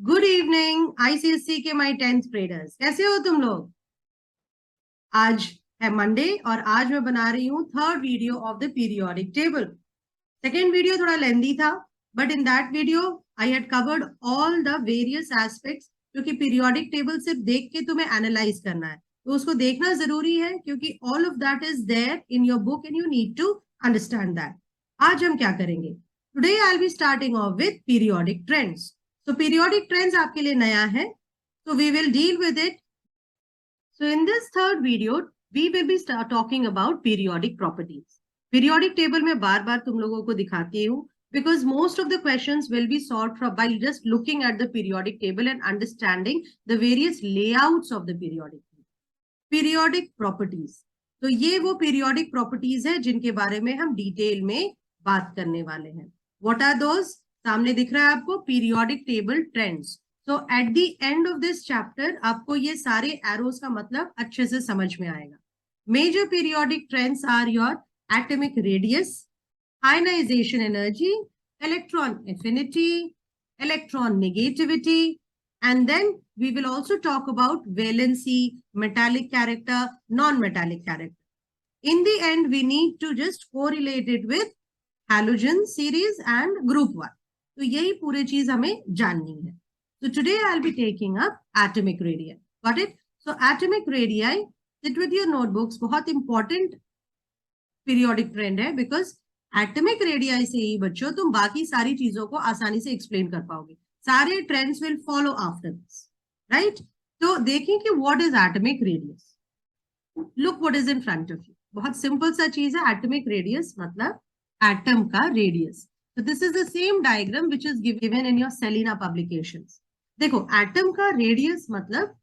Good evening ICSC के my 10th graders, कैसे हो तुम लोग। आज है मंडे और आज मैं बना रही हूँ third video of the periodic table. Second video थोड़ा लेंदी था, but in that video I had covered all the various aspects, क्योंकि पीरियोडिक टेबल सिर्फ देख के तुम्हें एनालाइज करना है, तो उसको देखना जरूरी है क्योंकि all of that is there in your book and you need to understand that. आज हम क्या करेंगे? Today I will be starting off with periodic trends. तो पीरियोडिक ट्रेंड्स आपके लिए नया है, so we will deal with it. So in this third video, we will be talking about periodic properties. Periodic table में बार बार तुम लोगों को दिखाती हूँ because most of the questions will be solved from by just looking at the periodic table and understanding the various layouts of the periodic table. Periodic properties, तो ये वो periodic properties है जिनके बारे में हम डिटेल में बात करने वाले हैं. What are those? सामने दिख रहा है आपको periodic table trends. So at the end of this chapter आपको ये सारे एरोज का मतलब अच्छे से समझ में आएगा. Major periodic trends are your atomic radius, ionisation energy, electron affinity, electron negativity, and then we will also talk about valency, metallic character, non-metallic character. In the end, we need to just correlate it with halogen series and group 1. तो यही पूरी चीज हमें जाननी है. So today I'll be taking up atomic radii. Got it? So atomic radii, sit with your notebooks. बहुत important periodic trend है because atomic radii से ही बच्चों तुम बाकी सारी चीजों को आसानी से explain कर पाओगे. सारे trends will follow after this, right? तो देखें कि what is atomic radius. Look what is in front of you. बहुत simple सा चीज है. atomic radius मतलब atom का radius. So this is the same diagram which is given in your Selena publications. देखो एटम का रेडियस मतलब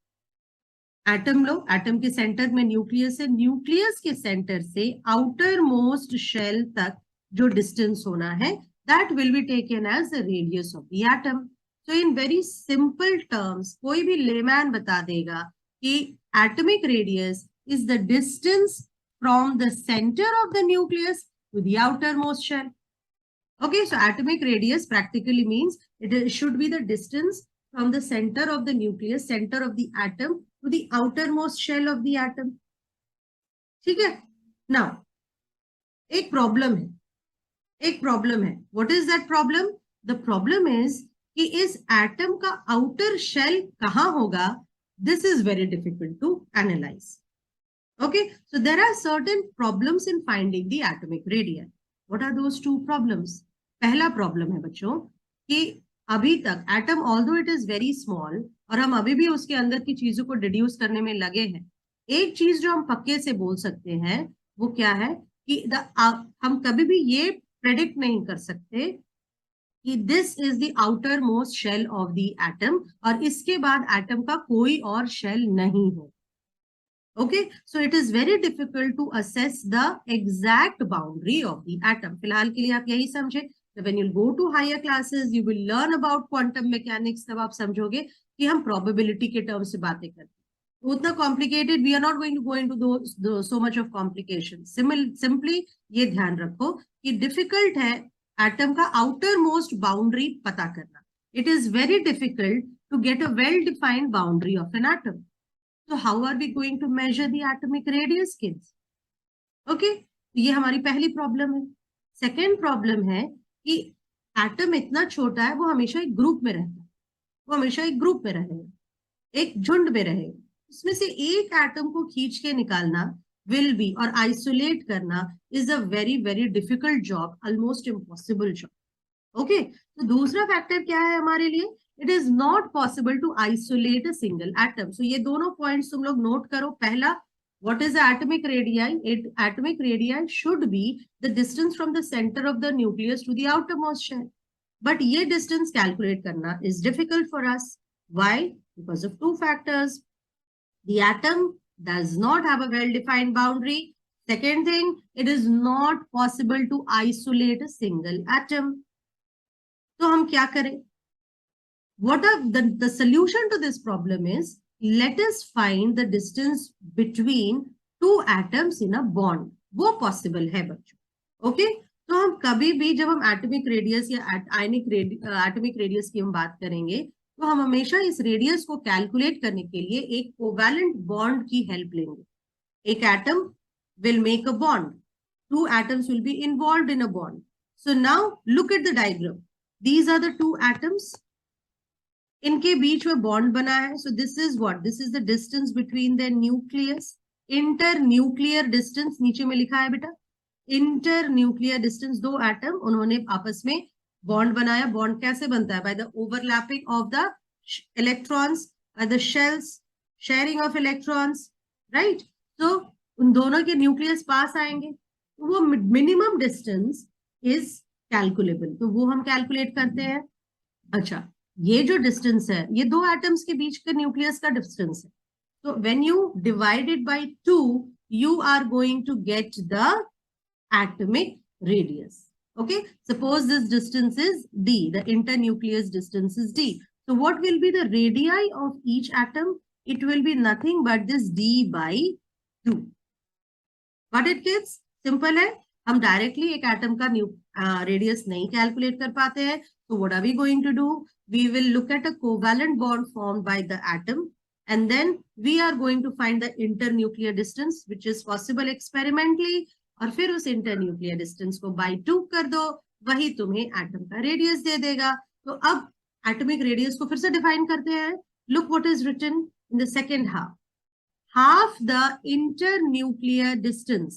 atom लो, एटम के सेंटर में न्यूक्लियस है, न्यूक्लियस के सेंटर से आउटर मोस्ट शेल तक जो डिस्टेंस होना है that will be taken as the radius of the atom. So in very simple terms कोई भी लेमैन बता देगा कि atomic radius is the distance from the centre of the nucleus to the outermost shell. Okay, so atomic radius practically means it should be the distance from the center of the nucleus, center of the atom, to the outermost shell of the atom. ठीक है? Now, एक problem है. What is that problem? The problem is कि इस atom का outer shell कहाँ होगा? This is very difficult to analyze. Okay, so there are certain problems in finding the atomic radii. What are those two problems? पहला problem है बच्चों कि अभी तक atom although it is very small और हम अभी भी उसके अंदर की चीजों को डिड्यूस करने में लगे हैं. एक चीज जो हम पक्के से बोल सकते हैं वो क्या है कि हम कभी भी ये प्रेडिक्ट नहीं कर सकते कि this is the outermost shell of the atom और इसके बाद एटम का कोई और शेल नहीं हो. Okay, so it is very difficult to assess the exact boundary of the atom. फिलहाल के लिए आप यही समझे. So when you go to higher classes, you will learn about quantum mechanics. तब आप समझोगे कि हम probability के terms से बातें करते हैं. उतना complicated, we are not going to go into those so much of complications. Simply ये ध्यान रखो कि difficult है atom का outermost boundary पता करना. It is very difficult to get a well-defined boundary of an atom. So how are we going to measure the atomic radius, kids? Okay, ये हमारी पहली प्रॉब्लम है. सेकेंड प्रॉब्लम है कि एटम इतना छोटा है वो हमेशा एक ग्रुप में रहता है, वो हमेशा एक ग्रुप में रहेगा, एक झुंड में रहेगा. उसमें से एक एटम को खींच के निकालना विल बी और आइसोलेट करना is a very very difficult job, almost impossible job. Okay, तो दूसरा फैक्टर क्या है हमारे लिए? It is not possible to isolate a single atom. So ये दोनों points तुम लोग note करो. पहला, what is the atomic radii? Atomic radii should be the distance from the center of the nucleus to the outermost shell. But ये distance calculate करना is difficult for us. Why? Because of two factors. The atom does not have a well-defined boundary. Second thing, it is not possible to isolate a single atom. तो हम क्या करें? What are the solution to this problem is, let us find the distance between two atoms in a bond. वो possible है बच्चों. Okay, तो हम कभी भी जब हम एटॉमिक रेडियस या एटॉमिक रेडियस की हम बात करेंगे तो हम हमेशा इस रेडियस को कैलकुलेट करने के लिए एक कोवैलेंट बॉन्ड की हेल्प लेंगे. एक atom will make a bond. Two atoms will be involved in a bond. So now look at the diagram. These are the two atoms. इनके बीच में बॉन्ड बना है. So this is what? This is the distance between their nucleus. Internuclear distance नीचे में लिखा है बेटा. Internuclear distance, दो एटम उन्होंने आपस में बॉन्ड बनाया. बॉन्ड कैसे बनता है? By the overlapping of the electrons, by the shells, sharing of electrons, right? So उन दोनों के न्यूक्लियस पास आएंगे. वो मिनिमम डिस्टेंस इज कैलकुलेबल, तो वो हम कैलकुलेट करते हैं. अच्छा, ये जो डिस्टेंस है ये दो एटम्स के बीच के न्यूक्लियस का डिस्टेंस है. तो when you divide it by 2 you are going to get the atomic radius. Okay, suppose this distance is d, the internucleus distance is d. So what will be the radii of each atom? It will be nothing but this d by 2. Got it kids? Simple है. हम directly एक atom का radius नहीं calculate कर पाते हैं. तो what are we going to do? We will look at a covalent bond formed by the atom and then we are going to find the internuclear distance which is possible experimentally. और फिर उस internuclear distance को by 2 कर दो, वही तुम्हें atom का radius दे देगा. तो अब एटॉमिक रेडियस को फिर से डिफाइन करते हैं. Look what is written in the second half. Half the internuclear distance,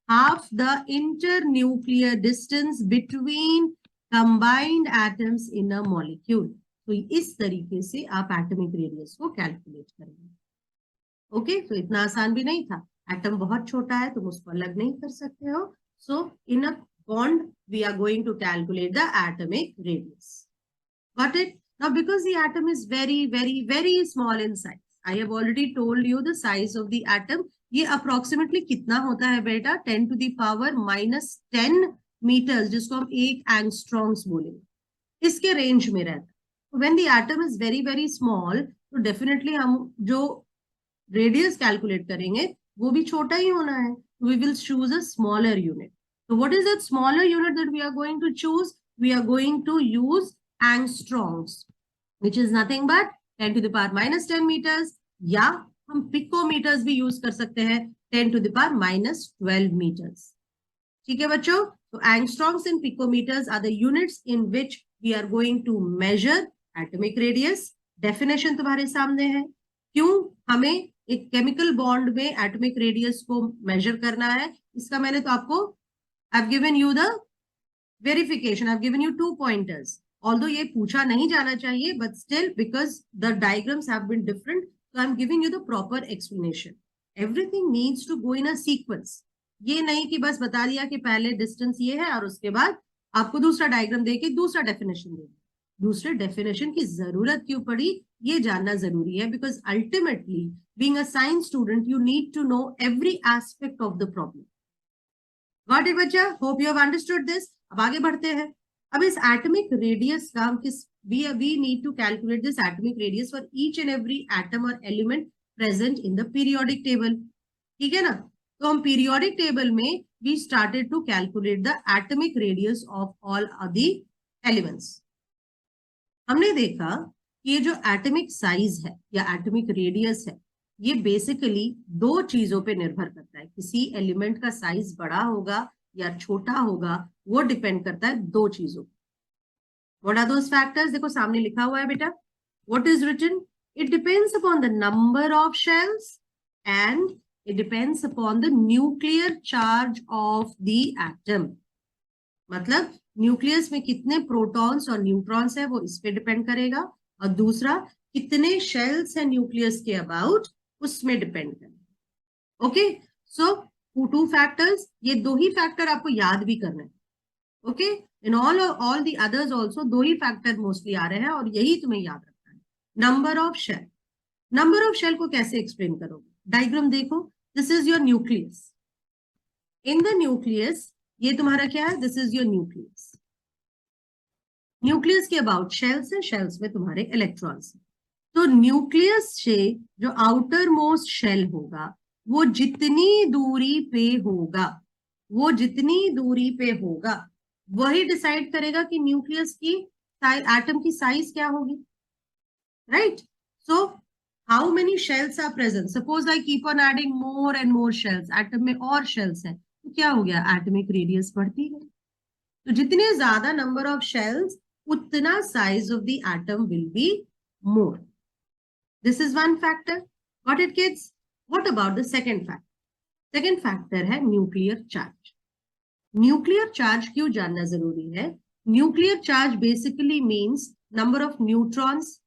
half the internuclear distance between combined atoms in a molecule. तो इस तरीके से आप एटॉमिक रेडियस को कैलकुलेट करेंगे. ओके, तो इतना आसान भी नहीं था. एटम बहुत छोटा है, तुम उसको अलग नहीं कर सकते हो. So in a bond we are going to calculate the atomic radius. Got it? Now because the atom is very very very small in size, I have already told you the size of the atom. ये approximately कितना होता है बेटा? 10 to the power -10 meters, जिसको हम 1 angstroms बोलेंगे. इसके range में रहता है. When the atom is very very small, तो definitely हम जो रेडियस कैलकुलेट करेंगे वो भी छोटा ही होना है. We will choose a smaller unit. So what is that smaller unit that we are going to choose? We are going to use angstroms, which is nothing but 10 to the power -10 meters, या हम picometres भी use कर सकते हैं, 10 to the power -12 meters. ठीक है बच्चों? तो angstroms and picometres are the units in which we are going to measure atomic radius. Definition तुम्हारे सामने है. क्यों हमें एक केमिकल बॉन्ड में एटॉमिक रेडियस को मेजर करना है? इसका मैंने तो आपको I have given you the verification, I have given you 2 pointers. Although ये पूछा नहीं जाना चाहिए, but still because the diagrams have been different, so I'm giving you the proper explanation. Everything needs to go in a sequence. ये नहीं कि बस बता दिया कि पहले डिस्टेंस ये है और उसके बाद आपको दूसरा डायग्राम देके दूसरा डेफिनेशन दे. दूसरे डेफिनेशन की जरूरत क्यों पड़ी ये जानना जरूरी है, because ultimately being a science student you need to know every aspect of the problem. Got it बच्चा? Hope you have understood this. अब आगे बढ़ते हैं. अब इस एटॉमिक रेडियस का हम किस we need to calculate this atomic radius for each and every atom or element present in the periodic table. ठीक है ना? तो हम periodic table में we started to calculate the atomic radius of all of the elements. हमने देखा कि ये जो एटॉमिक साइज है या एटॉमिक रेडियस है ये बेसिकली 2 चीजों पे निर्भर करता है. किसी एलिमेंट का साइज बड़ा होगा या छोटा होगा, वो डिपेंड करता है 2 चीजों. What are those factors? देखो सामने लिखा हुआ है बेटा. What is written? It depends upon the number of shells and it depends upon the nuclear charge of the atom. मतलब न्यूक्लियस में कितने प्रोटॉन्स और न्यूट्रॉन्स है वो इस पे डिपेंड करेगा, और दूसरा कितने शेल्स है न्यूक्लियस के अबाउट उसमें डिपेंड करेगा. ओके, सो 2 फैक्टर्स, ये 2 ही फैक्टर आपको याद भी करना है. Okay, in all the others also 2 ही फैक्टर मोस्टली आ रहे हैं और यही तुम्हें याद रखना है. Number of shell. Number of shell को कैसे एक्सप्लेन करोगे? डायग्राम देखो. This is your nucleus. In the nucleus ये तुम्हारा क्या है? This is your nucleus. Nucleus के अबाउट शेल्स है, शेल्स में तुम्हारे इलेक्ट्रॉन्स है. तो न्यूक्लियस से जो आउटर मोस्ट शेल होगा वो जितनी दूरी पे होगा, वो जितनी दूरी पे होगा वही डिसाइड करेगा कि न्यूक्लियस की एटम की साइज क्या होगी. right? So how many shells are present? Suppose I keep on adding more and more shells, atom में और shells हैं, तो क्या हो गया? Atomic radius बढ़ती है. तो जितने ज्यादा number of shells, उतना size of the atom will be more. This is one factor. Got it, kids? What about the second factor? Second factor है nuclear charge. Nuclear charge क्यों जानना जरूरी है? Nuclear charge basically means number of neutrons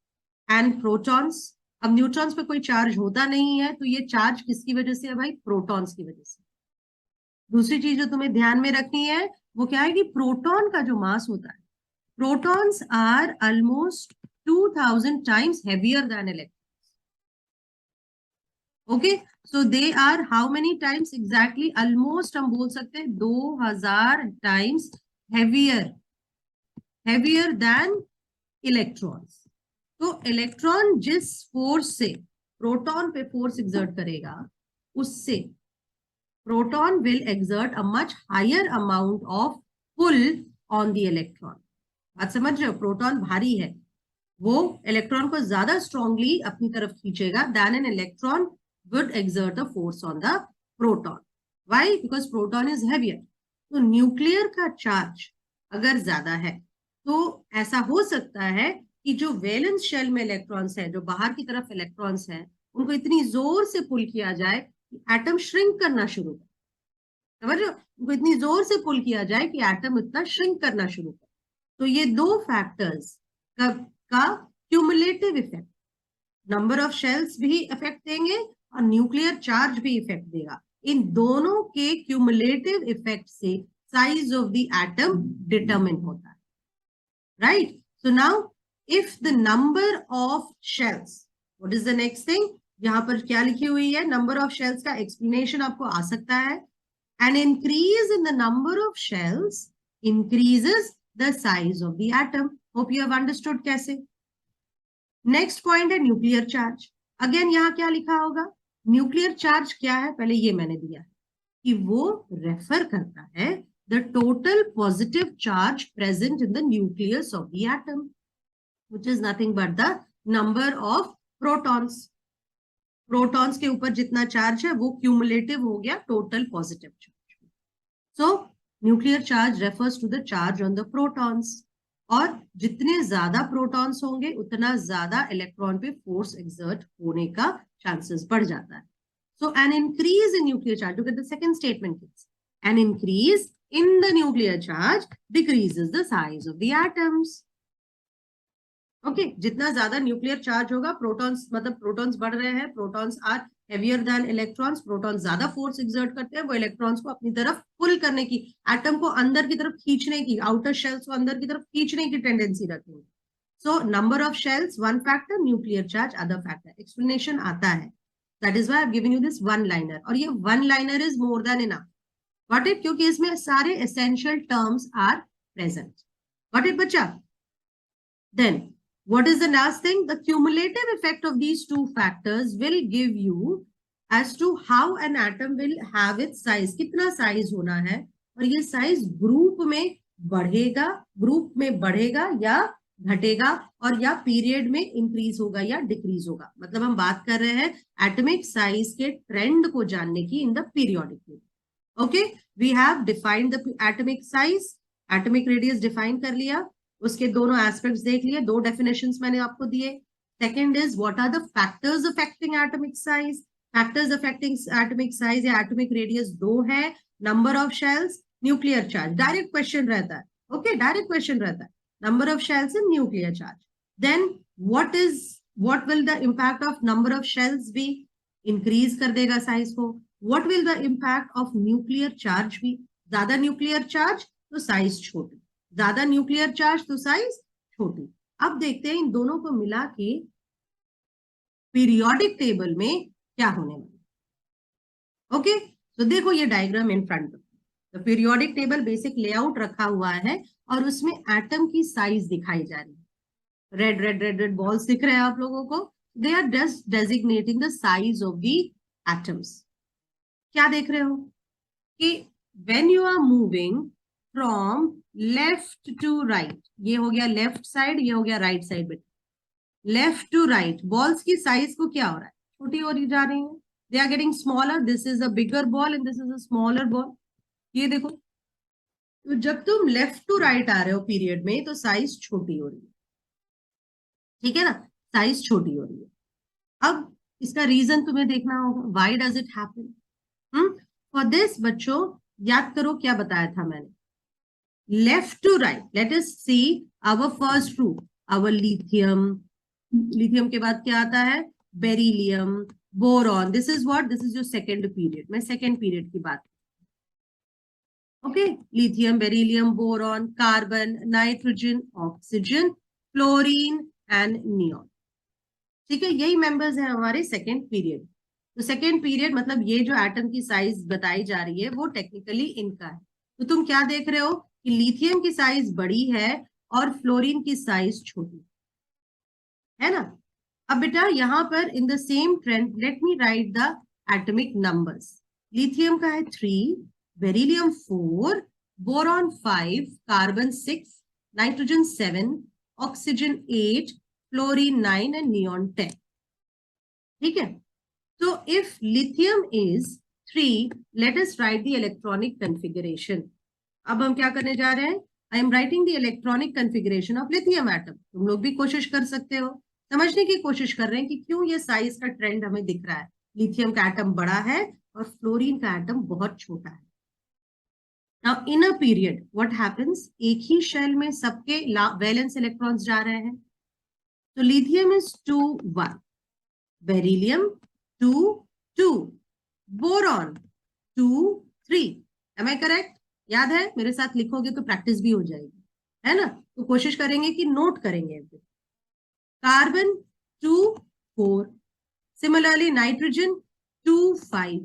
and protons. अब neutrons पे कोई charge होता नहीं है, तो ये चार्ज किसकी वजह से है भाई? प्रोटॉन्स की वजह से. दूसरी चीज जो तुम्हें ध्यान में रखनी है वो क्या है कि प्रोटॉन का जो मास होता है, protons are almost 2000 times heavier than electrons. Okay, so they are how many times exactly? Almost हम बोल सकते हैं 2000 times heavier than electrons. तो इलेक्ट्रॉन जिस फोर्स से प्रोटॉन पे फोर्स एक्सर्ट करेगा, उससे proton will exert a much higher amount of pull on the electron. बात समझ रहे हो? प्रोटॉन भारी है, वो इलेक्ट्रॉन को ज्यादा स्ट्रांगली अपनी तरफ खींचेगा then an electron would exert a force on the proton. Why? Because proton is heavier. तो न्यूक्लियर का चार्ज अगर ज्यादा है तो ऐसा हो सकता है कि जो वैलेंस शेल में इलेक्ट्रॉन्स है, जो बाहर की तरफ इलेक्ट्रॉन्स है, उनको इतनी जोर से पुल किया जाए कि एटम श्रिंक करना शुरू करे. समझ रहे हो? उनको इतनी जोर से पुल किया जाए कि एटम इतना श्रिंक करना शुरू करे. तो ये दो फैक्टर्स का cumulative effect, number of shells भी इफेक्ट देंगे और न्यूक्लियर चार्ज भी इफेक्ट देगा. इन दोनों के क्यूमुलेटिव इफेक्ट से size of the atom determine होता है. Right? So now if the number of shells, what is the next thing? यहां पर क्या लिखी हुई है? number of shells का explanation आपको आ सकता है. An increase in the number of shells increases the size of the atom. Hope you have understood कैसे. Next point है nuclear charge. Again यहाँ क्या लिखा होगा? Nuclear charge क्या है? पहले ये मैंने दिया है कि वो रेफर करता है the total positive charge present in the nucleus of the atom, which is nothing but the number of protons. Protons के ऊपर जितना चार्ज है वो क्यूमुलेटिव हो गया total positive charge. So nuclear charge refers to the charge on the protons. और जितने ज्यादा प्रोटॉन्स होंगे उतना ज्यादा इलेक्ट्रॉन पे फोर्स एक्सर्ट होने का चांसेस बढ़ जाता है. So an increase in nuclear charge, look at the second statement kids. An increase in the nuclear charge decreases the size of the atoms. Okay, जितना ज्यादा न्यूक्लियर चार्ज होगा, protons मतलब protons बढ़ रहे हैं, protons are heavier than electrons, protons ज्यादा force exert करते हैं, वो इलेक्ट्रॉन्स को अपनी तरफ पुल करने की, एटम को अंदर की तरफ खींचने की, आउटर शेल्स को अंदर की तरफ खींचने की टेंडेंसी रखेंगे. So number of shells one factor, nuclear charge other factor. Explanation आता है. That is why I have given you this one liner. और ये one liner is more than enough. Got it? क्योंकि इसमें सारे essential terms are present. Got it बच्चा? Then what is the last thing? The cumulative effect of these two factors will give you as to how an atom will have its size. कितना size होना है, और ये size group में बढ़ेगा या घटेगा, और या पीरियड में इंक्रीज होगा या डिक्रीज होगा. मतलब हम बात कर रहे हैं एटॉमिक साइज के ट्रेंड को जानने की in the periodic table. Okay, we have defined the atomic size, atomic radius define कर लिया, उसके दोनों एस्पेक्ट्स देख लिए, दो डेफिनेशंस मैंने आपको दिए. Second is what are the factors affecting atomic size. Factors affecting atomic size या एटॉमिक रेडियस दो है, number of shells, nuclear charge. Direct question रहता है. ओके, डायरेक्ट क्वेश्चन रहता है, number of shells in nuclear charge. Then what will the impact of number of shells be? Increase कर देगा size को. What will the impact of nuclear charge be? ज्यादा nuclear charge तो size छोटी, ज्यादा nuclear charge तो size छोटी. अब देखते हैं इन दोनों को मिला के पीरियोडिक टेबल में क्या होने वाला. ओके, तो देखो ये डायग्राम इन फ्रंट. तो पीरियोडिक टेबल बेसिक लेआउट रखा हुआ है और उसमें एटम की साइज दिखाई जा रही है. Red red red red balls दिख रहे हैं आप लोगों को. They are just designating the size of the atoms. क्या देख रहे हो कि when you are moving from left to right, ये हो गया लेफ्ट साइड, ये हो गया राइट साइड. बेटा लेफ्ट टू राइट बॉल्स की साइज को क्या हो रहा है, छोटी हो रही जा रही है, they are getting smaller, this is a bigger ball and this is a smaller ball. ये देखो, तो जब तुम लेफ्ट टू राइट आ रहे हो पीरियड में तो साइज छोटी हो रही है, ठीक है ना, साइज छोटी हो रही है। अब इसका रीजन तुम्हें देखना होगा, why does it happen. For this बच्चों याद करो क्या बताया था मैंने, left to right, let us see our first rule, our lithium, lithium के बाद क्या आता है, beryllium, boron, this is what, this is your second period, मैं सेकेंड पीरियड की बात, okay, lithium, beryllium, boron, carbon, nitrogen, oxygen, fluorine and neon, ठीक है, यही मेंबर्स हैं हमारे सेकेंड पीरियड। तो सेकेंड पीरियड मतलब ये जो एटम की साइज बताई जा रही है वो टेक्निकली इनका है। तो तुम क्या देख रहे हो कि लिथियम की साइज बड़ी है और फ्लोरीन की साइज छोटी है ना। अब बेटा यहाँ पर in the same trend let me right the atomic numbers, lithium का है 3, beryllium 4, boron 5, carbon 6, nitrogen 7, oxygen 8, fluorine 9 and neon 10, ठीक है। So if lithium is 3, let us write the electronic configuration. अब हम क्या करने जा रहे हैं, I am writing the electronic configuration of lithium atom. तुम लोग भी कोशिश कर सकते हो, समझने की कोशिश कर रहे हैं कि क्यों ये साइज का ट्रेंड हमें दिख रहा है, लिथियम का एटम बड़ा है और फ्लोरीन का एटम बहुत छोटा है। Now in a period what happens, एक ही शेल में सबके वैलेंस इलेक्ट्रॉन्स जा रहे हैं, तो lithium is 2 1, beryllium 2 2, boron 2 3, am I correct, याद है, मेरे साथ लिखोगे तो प्रैक्टिस भी हो जाएगी, है ना, तो कोशिश करेंगे कि नोट करेंगे। कार्बन 2 4, सिमिलरली नाइट्रोजन 2 5,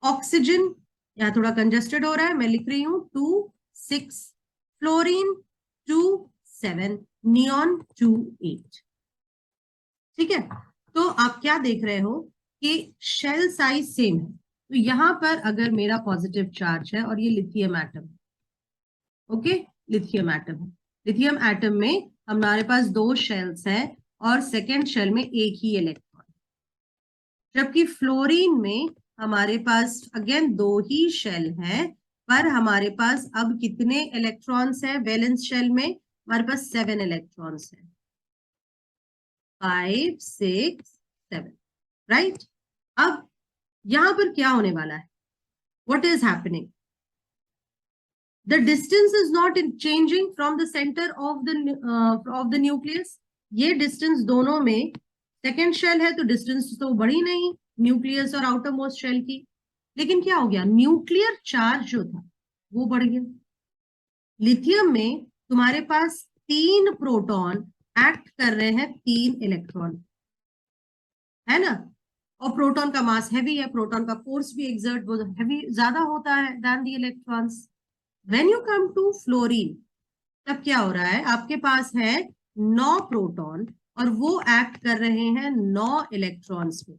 ऑक्सीजन यहां थोड़ा कंजेस्टेड हो रहा है, मैं लिख रही हूं 2 6, फ्लोरीन 2 7, नियॉन 2 8, ठीक है। तो आप क्या देख रहे हो कि शेल साइज सेम है, तो यहां पर अगर मेरा पॉजिटिव चार्ज है और ये lithium atom, okay, lithium atom है, लिथियम एटम में हमारे पास 2 शेल्स हैं और सेकेंड शेल में एक ही इलेक्ट्रॉन, जबकि फ्लोरीन में हमारे पास अगेन 2 ही शेल हैं, पर हमारे पास अब कितने इलेक्ट्रॉन्स हैं वैलेंस शेल में, हमारे पास 7 इलेक्ट्रॉन्स हैं, 5 6 7, राइट। अब यहां पर क्या होने वाला है, what is happening, the distance is not changing from the center of the nucleus, ये डिस्टेंस दोनों में, सेकेंड शेल है तो डिस्टेंस तो बढ़ी नहीं न्यूक्लियस और आउटर मोस्ट शेल की, लेकिन क्या हो गया, न्यूक्लियर चार्ज जो था वो बढ़ गया। लिथियम में तुम्हारे पास 3 प्रोटॉन एक्ट कर रहे हैं 3 इलेक्ट्रॉन, है ना, और प्रोटॉन का मास हैवी है, प्रोटॉन का फोर्स भी एक्सर्ट बहुत हैवी ज्यादा होता है then the electrons. When you come to fluorine, तब क्या हो रहा है, आपके पास है 9 प्रोटॉन और वो एक्ट कर रहे हैं 9 इलेक्ट्रॉन्स पे,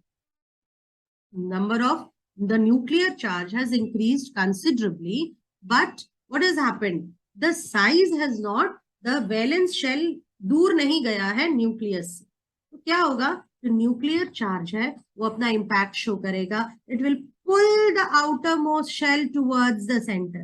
number of the nuclear charge has increased considerably, but what has happened, the size has not, the valence shell दूर नहीं गया है न्यूक्लियस से, तो क्या होगा, जो न्यूक्लियर चार्ज है वो अपना इंपैक्ट शो करेगा, it will pull the outermost shell towards the centre,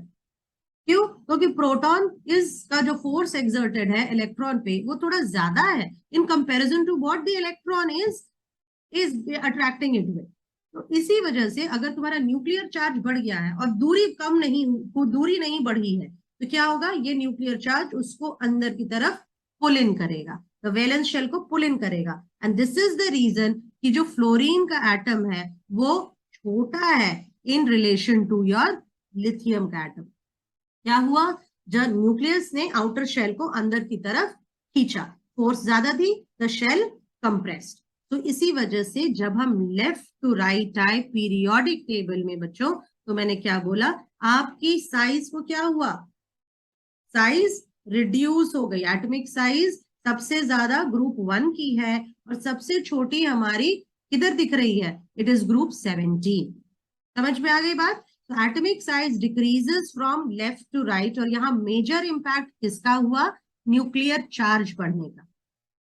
क्यों, क्योंकि प्रोटॉन का जो फोर्स एक्सर्टेड है इलेक्ट्रॉन पे वो थोड़ा ज्यादा है in comparison to what the electron is attracting it with. तो इसी वजह से अगर तुम्हारा न्यूक्लियर चार्ज बढ़ गया है और दूरी नहीं बढ़ी है, तो क्या होगा, ये न्यूक्लियर चार्ज उसको अंदर की तरफ पुल इन करेगा, द वैलेंस शेल को पुल इन करेगा, and this is the reason कि जो फ्लोरीन का एटम है वो छोटा है in relation to your lithium का एटम। क्या हुआ, जब न्यूक्लियस ने आउटर शेल को अंदर की तरफ खींचा, फोर्स ज्यादा थी, द शेल कंप्रेस्ड, तो इसी वजह से जब हम लेफ्ट टू राइट आए पीरियोडिक टेबल में बच्चों, तो मैंने क्या बोला, आपकी साइज को क्या हुआ, साइज रिड्यूस हो गई, एटॉमिक साइज सबसे ज्यादा ग्रुप 1 की है और सबसे छोटी हमारी किधर दिख रही है, इट इज ग्रुप 17, समझ में आ गई बात। तो atomic size decreases from left to right, और यहाँ मेजर इंपैक्ट किसका हुआ, न्यूक्लियर चार्ज बढ़ने का,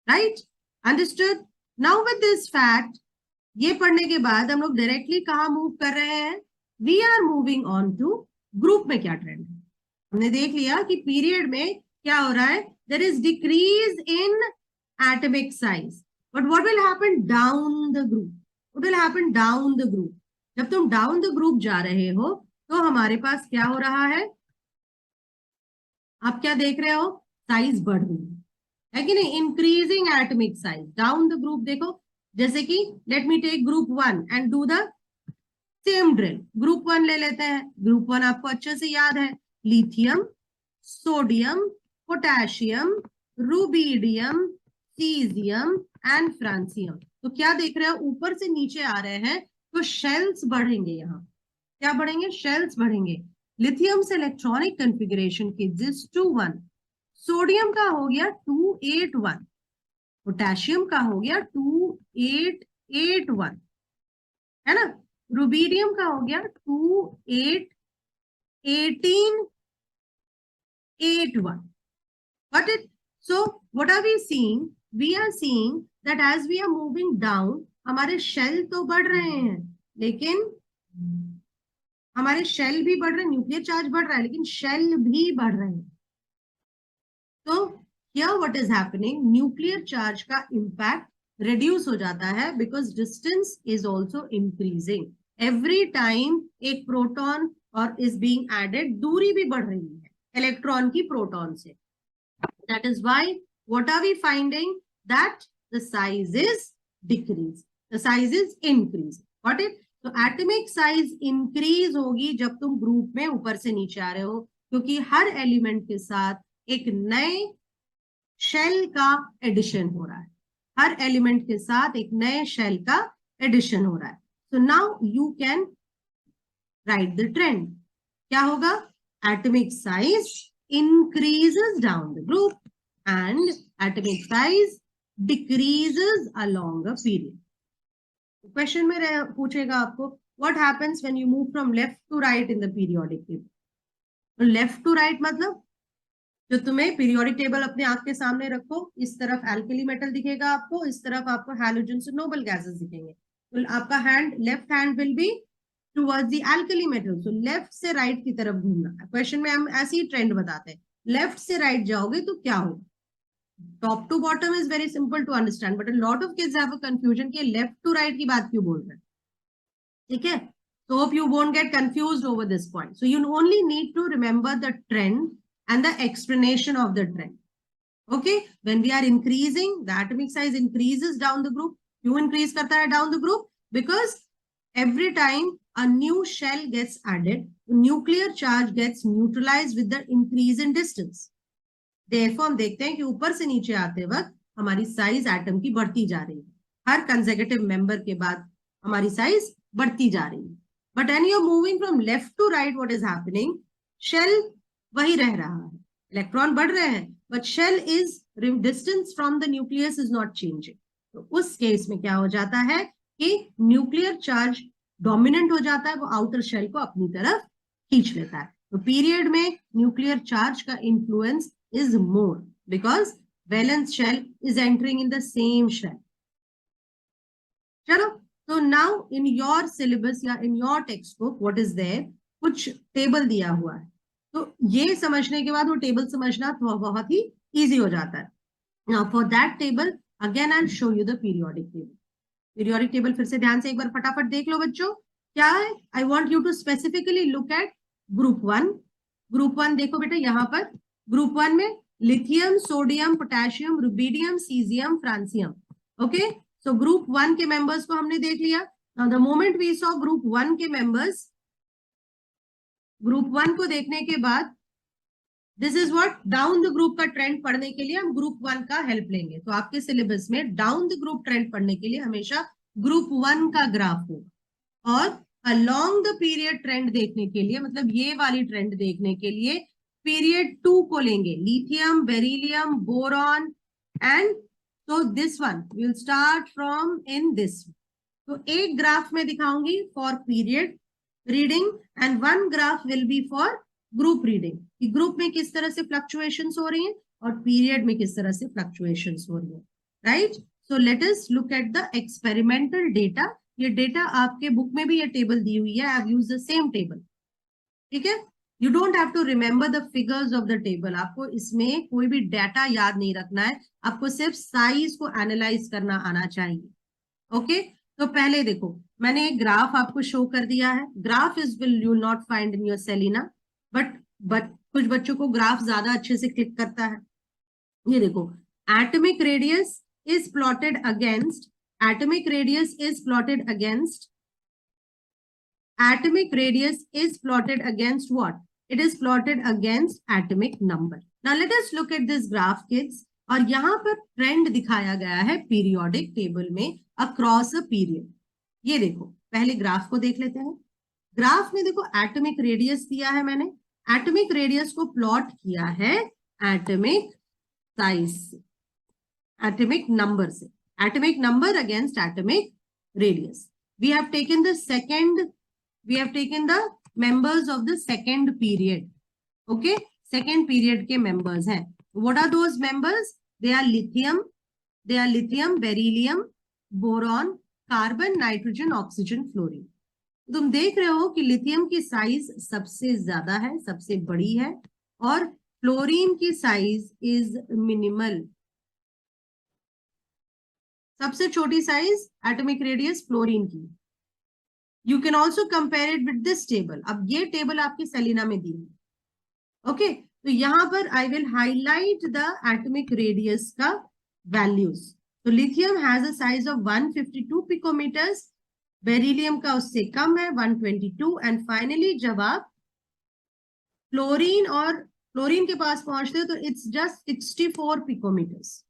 right. Understood? Now with this fact, ये पढ़ने के बाद हम लोग डायरेक्टली कहाँ मूव कर रहे हैं? We are moving on to group में क्या ट्रेंड है। हमने देख लिया कि पीरियड में क्या हो रहा है, there is decrease in atomic size, but what will happen down the group? What will happen down the group? जब तुम डाउन द ग्रुप जा रहे हो तो हमारे पास क्या हो रहा है? आप क्या देख रहे हो? साइज बढ़ रही है कि नहीं? Increasing atomic size down the group. देखो जैसे कि let me take group 1 and do the same drill. Group 1 ले लेते हैं। ग्रुप 1 आपको अच्छे से याद है, lithium, sodium, potassium, rubidium, caesium and francium. तो क्या देख रहे हो? ऊपर से नीचे आ रहे हैं तो शेल्स बढ़ेंगे। यहाँ क्या बढ़ेंगे? शेल्स बढ़ेंगे। लिथियम से इलेक्ट्रॉनिक कंफिगरेशन कीजिए 2-1, सोडियम का हो गया 2-8-1, पोटेशियम का हो गया 2-8-8-1, है ना? रुबीडियम का हो गया 2-8-18-8-1. Got it? So what are we seeing? We are seeing that as we are moving down, हमारे शेल तो बढ़ रहे हैं, लेकिन हमारे शेल भी बढ़ रहे हैं, न्यूक्लियर चार्ज बढ़ रहा है लेकिन शेल भी बढ़ रहे हैं। तो here what is happening, nuclear charge का इम्पैक्ट रिड्यूस हो जाता है because distance is also increasing. Every time एक प्रोटॉन और इज बीइंग एडेड, दूरी भी बढ़ रही है इलेक्ट्रॉन की प्रोटॉन से। That is why what are we finding, that the size is decrease, the size is increase. What it? तो एटॉमिक साइज इंक्रीज होगी जब तुम ग्रुप में ऊपर से नीचे आ रहे हो, क्योंकि हर एलिमेंट के साथ एक नए शेल का एडिशन हो रहा है। हर एलिमेंट के साथ एक नए शेल का एडिशन हो रहा है। So now you can write the trend. क्या होगा? Atomic size increases down the group and atomic size decreases along a period. Question में पूछेगा आपको, what happens when you move from left to right in the periodic table? Left to right मतलब जो तुम्हें periodic table अपने आंख के सामने रखो, इस तरफ एल्कली मेटल दिखेगा आपको, इस तरफ आपको हैलोजन्स और नोबल गैसेस दिखेंगे। तो आपका hand, left hand will be towards the alkali metal. So left से राइट की तरफ घूमना है। क्वेश्चन में हम ऐसी ट्रेंड बताते हैं, लेफ्ट से राइट जाओगे तो क्या होगा? Top to bottom is very simple to understand, but a lot of kids have a confusion कि लेफ्ट टू राइट की बात क्यों बोल रहे हैं। ठीक है? So hope you won't get confused over this point. So you only need to remember the trend and the explanation of the trend. Okay, when we are increasing, the atomic size increases down the group. क्यों increase करता है down the group? Because every time a new shell gets added, the nuclear charge gets neutralized with the increase in distance. Therefore हम देखते हैं कि ऊपर से नीचे आते वक्त हमारी साइज एटम की बढ़ती जा रही है। हर कंसेक्यूटिव मेंबर के बाद हमारी साइज बढ़ती जा रही है। But when you're moving from left to right, what is happening? Shell वही रह रहा है, इलेक्ट्रॉन बढ़ रहे हैं, but shell is distance from the nucleus is not changing. तो उस केस में क्या हो जाता है कि न्यूक्लियर चार्ज डोमिनेंट हो जाता है, वो आउटर शेल को अपनी तरफ खींच लेता है। तो पीरियड में न्यूक्लियर चार्ज का influence is more because valence shell is entering in the same shell. चलो, तो now in your syllabus या in your textbook what is there, कुछ टेबल दिया हुआ है। तो ये समझने के बाद वो टेबल समझना बहुत ही इजी हो जाता है। Now for that table again I'll show you the periodic table. Periodic table फिर से ध्यान से एक बार फटाफट देख लो बच्चों, क्या है? I want you to specifically look at group 1. Group 1 देखो बेटा, यहाँ पर ग्रुप 1 में lithium, sodium, potassium, rubidium, caesium, francium. Okay, so group 1 के मेंबर्स को हमने देख लिया। Now the moment we saw group 1 के मेंबर्स, ग्रुप 1 को देखने के बाद this is what down the group का ट्रेंड पढ़ने के लिए हम ग्रुप 1 का हेल्प लेंगे। तो आपके सिलेबस में डाउन द ग्रुप ट्रेंड पढ़ने के लिए हमेशा ग्रुप 1 का ग्राफ होगा, और अलोंग द पीरियड ट्रेंड देखने के लिए, मतलब ये वाली ट्रेंड देखने के लिए पीरियड 2 को लेंगे, lithium, beryllium, boron and so this one we'll start from in this. तो एक ग्राफ में दिखाऊंगी for period reading and one graph will be for group reading, कि ग्रुप में किस तरह से फ्लक्चुएशंस हो रही हैं और पीरियड में किस तरह से फ्लक्चुएशंस हो रही हैं। Right? So let us look at the experimental data. ये डेटा आपके बुक में भी ये टेबल दी हुई है, I have used the same table, ठीक है। You don't have to remember the figures of the table, आपको इसमें कोई भी डाटा याद नहीं रखना है, आपको सिर्फ साइज को एनालाइज करना आना चाहिए। ओके, तो पहले देखो मैंने एक ग्राफ आपको शो कर दिया है। Graph is will you not find in your Selina, but कुछ बच्चों को ग्राफ ज्यादा अच्छे से क्लिक करता है। ये देखो, atomic radius is plotted against, atomic radius is plotted against, atomic radius is plotted against what? It is plotted against atomic number. Now let us look at this graph, kids. और यहाँ पर trend दिखाया गया है periodic table में across a period. ये देखो, पहले ग्राफ को देख लेते हैं। ग्राफ में देखो एटॉमिक रेडियस दिया है मैंने, एटॉमिक रेडियस को प्लॉट किया है एटॉमिक साइज से, एटॉमिक नंबर से, atomic number against atomic radius. We have taken the members of the second period. Okay, second period के members हैं. What are those members? They are lithium, beryllium, boron, carbon, nitrogen, oxygen, fluorine. तुम देख रहे हो कि lithium की size सबसे ज्यादा है, सबसे बड़ी है, और फ्लोरीन की साइज इज मिनिमल, सबसे छोटी साइज एटॉमिक रेडियस फ्लोरीन की। You can also compare it with this table. अब ये टेबल आपके सेलिना में दी है। ओके, तो यहां पर I will highlight the atomic radius का वैल्यूज। तो lithium has a size of 152 picometres, beryllium का उससे कम है 122, एंड फाइनली जब आप फ्लोरीन के पास पहुंचते हो तो it's just 64 picometres.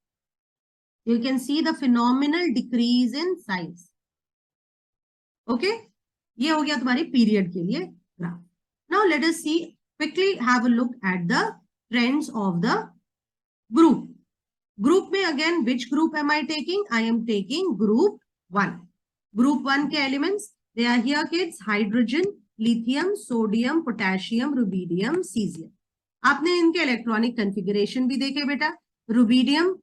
You can see the phenomenal decrease in size. Okay, ये हो गया तुम्हारी पीरियड के लिए graph. Now let us see, quickly have a look at the trends of the group. Group में again, which group am I taking? I am taking group 1. Group 1 के elements, they are here kids, hydrogen, lithium, sodium, potassium, rubidium, cesium. आपने इनके electronic configuration भी देखे बेटा। Rubidium,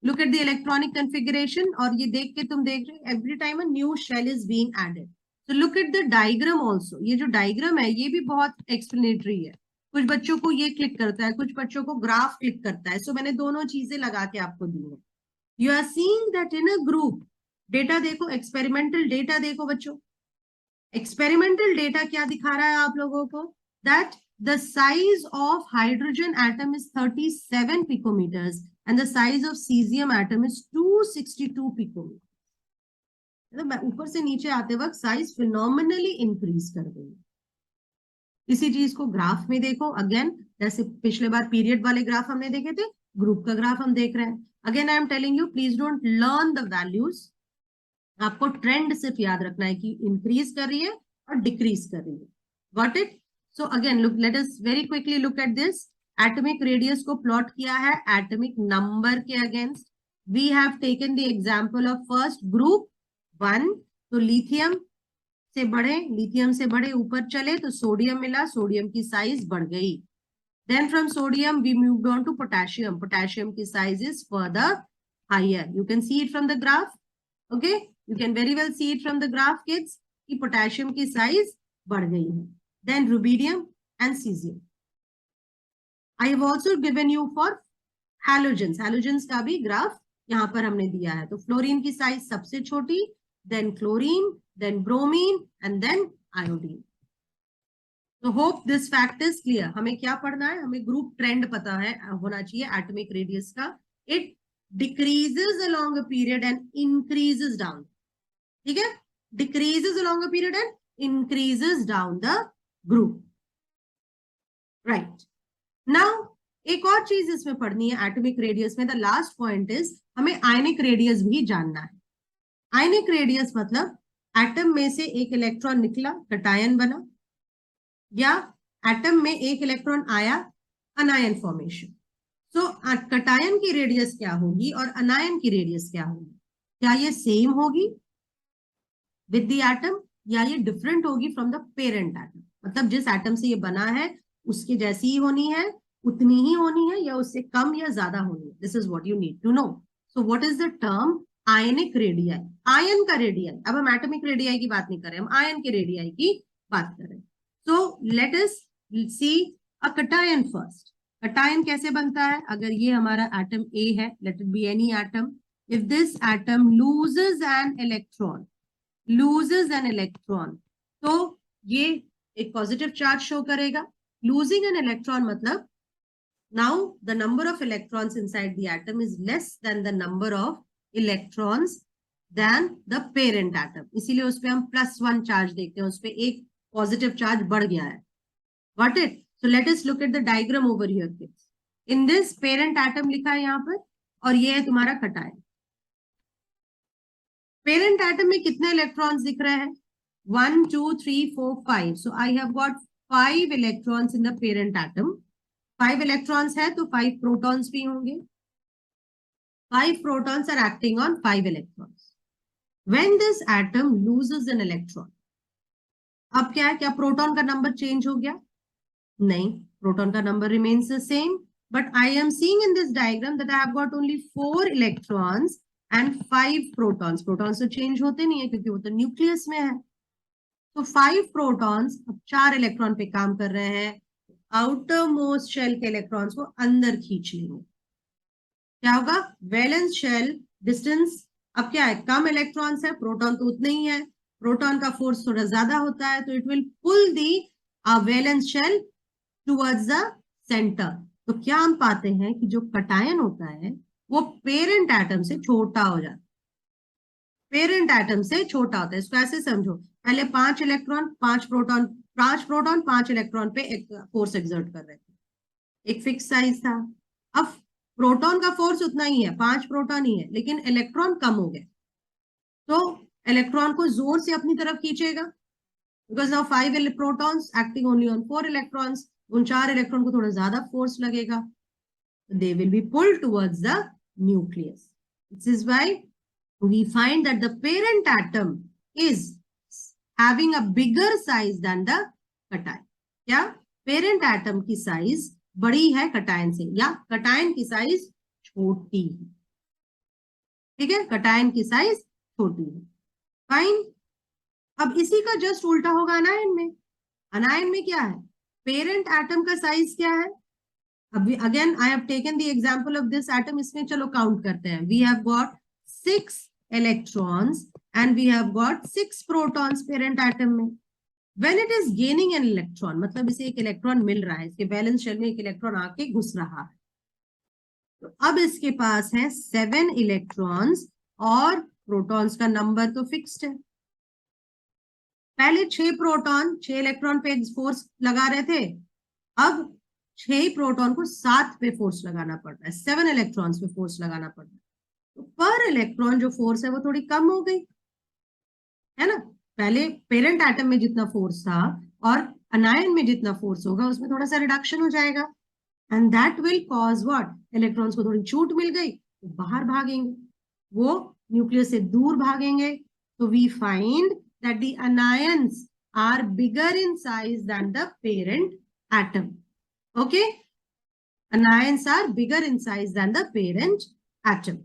look at the electronic configuration, और ये देख के तुम देख रहे every time a new shell is being added. So look at the diagram also. ये जो diagram है ये भी बहुत explanatory है। कुछ बच्चों को ये क्लिक करता है, कुछ बच्चों को ग्राफ क्लिक करता है। सो मैंने दोनों चीजें लगा के आपको दी है। You are seeing that in a group. Data देखो, एक्सपेरिमेंटल डेटा देखो बच्चों। एक्सपेरिमेंटल डेटा क्या दिखा रहा है आप लोगों को? That the size of hydrogen atom is 37 picometers and the size of cesium atom is 262 picometers. मतलब ऊपर से नीचे आते वक्त साइज फिनोमिनली इंक्रीज कर गई। इसी चीज को ग्राफ में देखो, अगेन जैसे पिछले बार पीरियड वाले ग्राफ हमने देखे थे, ग्रुप का ग्राफ हम देख रहे हैं। Again I am telling you, please don't learn the values, आपको ट्रेंड सिर्फ याद रखना है कि इंक्रीज कर रही है और डिक्रीज कर रही है। Got it? So again look, let us very quickly look at this. Atomic radius को प्लॉट किया है एटॉमिक नंबर के against. We have taken the example of first group 1। तो लिथियम से बड़े ऊपर चले तो सोडियम मिला, सोडियम की साइज बढ़ गई। Then from sodium we moved on to potassium, potassium की size is further higher. You can see it from the graph. Okay, you can very well see it from the graph kids कि potassium की size बढ़ गई है। Then rubidium and caesium. I have also given you for halogens, halogens का भी graph यहाँ पर हमने दिया है। तो फ्लोरीन की साइज सबसे छोटी, then chlorine, then bromine and then iodine. तो hope this fact is clear. हमें क्या पढ़ना है? हमें ग्रुप ट्रेंड पता है होना चाहिए एटॉमिक रेडियस का। It decreases along a period and increases down. ठीक है, decreases along a period and increases down the group. Right, now एक और चीज इसमें पढ़नी है एटॉमिक रेडियस में। द लास्ट पॉइंट इज हमें आयनिक रेडियस भी जानना है। आयनिक रेडियस मतलब एटम में से एक इलेक्ट्रॉन निकला, कटायन बना, या एटम में एक इलेक्ट्रॉन आया, अनायन फॉर्मेशन। सो कटायन की रेडियस क्या होगी और अनायन की रेडियस क्या होगी? क्या ये सेम होगी विद द एटम या ये डिफरेंट होगी फ्रॉम द पेरेंट एटम? मतलब जिस एटम से ये बना है उसके जैसी ही होनी है, उतनी ही होनी है, या उससे कम या ज्यादा होनी है? This is what you need to know. So what is the term? Ionic radii, ion का रेडियाई. अब हम एटॉमिक रेडियाई की बात नहीं कर रहे, हम आयन के रेडियाई की बात कर रहे हैं. So let us see a cation first. cation कैसे बनता है? अगर ये हमारा एटम A है, let it be any atom. If this atom loses an electron, तो ये एक पॉजिटिव चार्ज शो करेगा. लूजिंग एन इलेक्ट्रॉन मतलब now the number of electrons inside the atom is less than the number of electrons than the parent atom. इसीलिए उस पे हम +1 charge देखते हैं, उस पे एक पॉजिटिव चार्ज बढ़ गया है. Got it? So let us look at the diagram over here, kids. In this parent atom लिखा है यहाँ पर, और ये है तुम्हारा कटायन. पेरेंट एटम में कितने इलेक्ट्रॉन्स दिख रहे हैं? 1 2 3 4 5. So I have got 5 electrons in the parent atom. 5 electrons है तो 5 protons भी होंगे. 5 protons are acting on 5 electrons. When this atom loses an electron, अब क्या है? क्या प्रोटॉन का नंबर चेंज हो गया? नहीं, प्रोटॉन का number remains the same. But I am seeing in this diagram that I have got only 4 electrons and 5 protons. Protons तो चेंज होते नहीं है क्योंकि वो तो न्यूक्लियस में है. तो 5 protons अब 4 इलेक्ट्रॉन पे काम कर रहे हैं. आउटर मोस्ट शेल के इलेक्ट्रॉन्स को अंदर खींच लेंगे. क्या होगा? वैलेंस शेल डिस्टेंस अब क्या है? कम इलेक्ट्रॉन्स है, प्रोटॉन तो उतने ही है. प्रोटॉन का फोर्स थोड़ा ज्यादा होता है, तो it will pull the valence shell towards the centre. तो क्या हम पाते हैं कि जो कटायन होता है वो पेरेंट एटम से छोटा हो जाता है. पेरेंट एटम से छोटा होता है. इसको ऐसे समझो, पहले 5 इलेक्ट्रॉन 5 प्रोटॉन 5 इलेक्ट्रॉन पे एक फोर्स एक्सर्ट कर रहे थे, एक फिक्स साइज था. अब प्रोटॉन का फोर्स उतना ही है, 5 प्रोटॉन ही है, लेकिन इलेक्ट्रॉन कम हो गए, तो इलेक्ट्रॉन को जोर से अपनी तरफ खींचेगा. Because now 5 protons acting only on 4 electrons. उन 4 इलेक्ट्रॉन को थोड़ा ज्यादा फोर्स लगेगा. They will be pulled towards the nucleus. This is why we find that the parent atom is having a bigger size than the cation. क्या? Parent atom की size बड़ी है cation से, या कटायन की साइज छोटी है. ठीक है, कटायन की साइज छोटी है. फाइन. अब इसी का जस्ट उल्टा होगा अनायन में. अनायन में क्या है? पेरेंट एटम का साइज क्या है? अभी again I have taken the example of this atom. इसमें चलो काउंट करते हैं. We have got 6 electrons and we have got 6 protons parent atom में. When it is gaining an electron, मतलब इसे एक इलेक्ट्रॉन मिल रहा है, इसके वैलेंस शेल में एक इलेक्ट्रॉन आके घुस रहा है, तो अब इसके पास है 7 इलेक्ट्रॉन्स और प्रोटॉन्स का नंबर तो फिक्स्ड है. पहले 6 प्रोटॉन 6 इलेक्ट्रॉन पे फोर्स लगा रहे थे, अब 6 प्रोटॉन को 7 पे फोर्स लगाना पड़ रहा है, 7 इलेक्ट्रॉन्स पे फोर्स लगाना पड़ रहा है. तो पर इलेक्ट्रॉन जो फोर्स है वो थोड़ी कम हो गई है ना. पहले पेरेंट एटम में जितना फोर्स था और अनायन में जितना फोर्स होगा उसमें थोड़ा सा रिडक्शन हो जाएगा. And that will cause what? Electrons को थोड़ी छूट मिल गई, तो बाहर भागेंगे, वो न्यूक्लियस से दूर भागेंगे. तो we find that the anions are bigger in size than the parent atom. Okay, anions are bigger in size than the parent atom.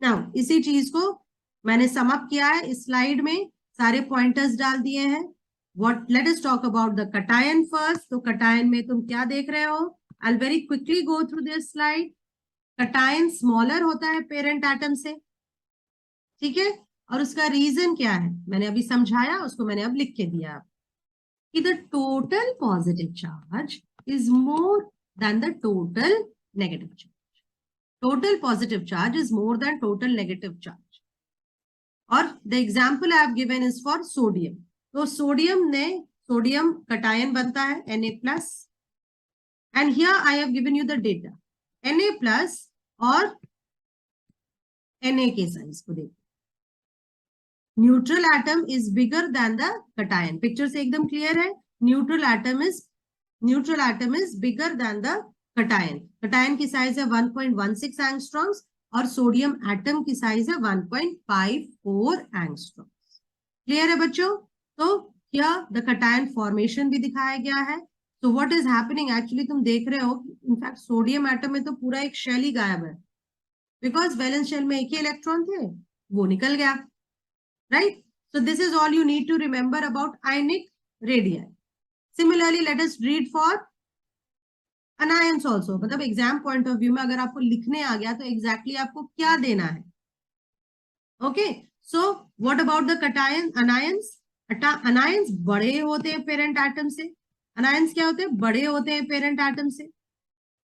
Now इसी चीज को मैंने समअप किया है इस स्लाइड में, सारे पॉइंटर्स डाल दिए हैं. What, let us talk about the cation first. तो कटायन में तुम क्या देख रहे हो? I will very quickly go through this slide. Cation smaller होता है पेरेंट एटम से, ठीक है, और उसका रीजन क्या है मैंने अभी समझाया, उसको मैंने अब लिख के दिया कि the total positive charge is more then the total negative charge. Total positive charge is more than total negative charge. और the example I have given is for sodium. तो सोडियम कटायन बनता है Na+, and here I have given you the data. Na+ और Na के size को देखो. Neutral atom is bigger than the cation. Picture से एकदम क्लियर है. Neutral atom is bigger than the cation. Cation की साइज है 1.16 एंगस्ट्रॉम्स और सोडियम एटम की साइज है 1.54 एंगस्ट्रॉम्स. क्लियर है बच्चों? तो क्या द कटायन फॉर्मेशन भी दिखाया गया है. तो व्हाट इज हैपनिंग एक्चुअली, तुम देख रहे हो इनफैक्ट सोडियम एटम में तो पूरा एक शेल ही गायब है. बिकॉज वैलेंस शेल में एक ही इलेक्ट्रॉन थे, वो निकल गया, right? So this is all you need to remember about ionic radii. Similarly let us read for anions also. मतलब एग्जाम पॉइंट ऑफ व्यू में अगर आपको लिखने आ गया तो एग्जैक्टली आपको क्या देना है. Okay, so what about the cation anions. Anions बड़े होते हैं पेरेंट एटम से. अनायंस क्या होते हैं? बड़े होते हैं पेरेंट एटम से.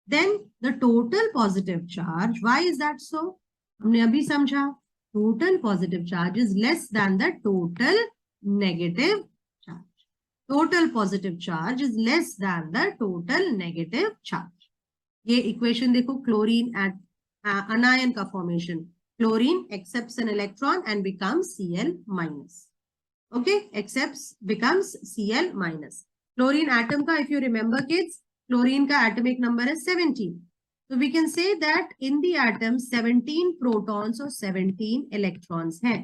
Then the total positive charge, why is that so? हमने अभी समझा, total positive charge is less than the total negative charge. Total positive charge is less than the total negative charge. ये equation देखो, chlorine at anion का formation. Chlorine accepts an electron and becomes Cl minus. Okay, accepts becomes Cl minus. Chlorine atom ka, if you remember kids, chlorine ka atomic number is 17. So we can say that in the atom 17 protons और 17 electrons हैं.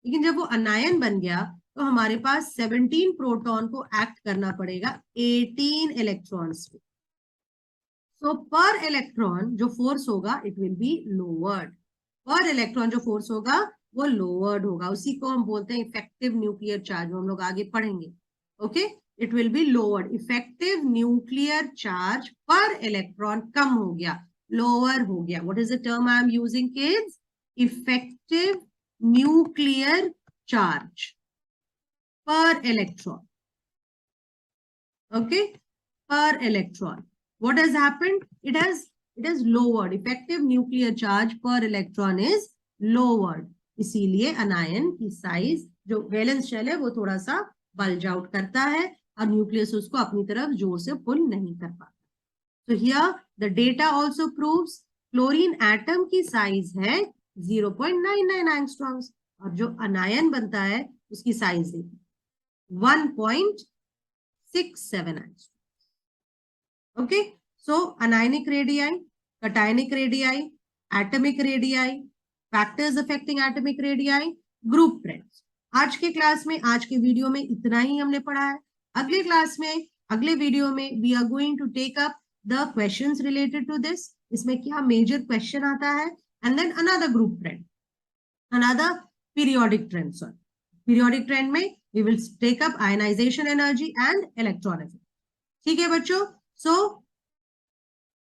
लेकिन जब वो अनायन बन गया तो हमारे पास 17 proton को एक्ट करना पड़ेगा 18 इलेक्ट्रॉन्स पे. सो पर इलेक्ट्रॉन जो फोर्स होगा इट विल बी लोवर्ड. पर इलेक्ट्रॉन जो फोर्स होगा वो लोअर्ड होगा. उसी को हम बोलते हैं इफेक्टिव न्यूक्लियर चार्ज. हम लोग आगे पढ़ेंगे. Okay, it will be lowered. Effective nuclear charge per electron कम हो गया, लोअर हो गया. What is the term I am using kids? Effective nuclear charge per electron. Okay, per electron. What has happened? It has lowered. Effective nuclear charge per electron is lowered. इसीलिए अनायन की size जो valence shell है वो थोड़ा सा bulge out करता है और न्यूक्लियस उसको अपनी तरफ जोर से पुल नहीं कर पाता. So here the data also proves chlorine atom की साइज है 0.99 एंगस्ट्रॉम्स और जो अनायन बनता है उसकी साइज है 1.67 angstrom. Okay, so anionic radii, cationic radii, atomic radii, factors affecting atomic radii, group trends. आज के क्लास में, आज के वीडियो में इतना ही हमने पढ़ा है. अगले क्लास में, अगले वीडियो में we are going to take up the questions related to this. इसमें क्या मेजर क्वेश्चन आता है and then another group trend, another periodic trend. Sorry, periodic trend में we will take up ionisation energy and electron effect. ठीक है बच्चों. So,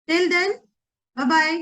till then, bye-bye.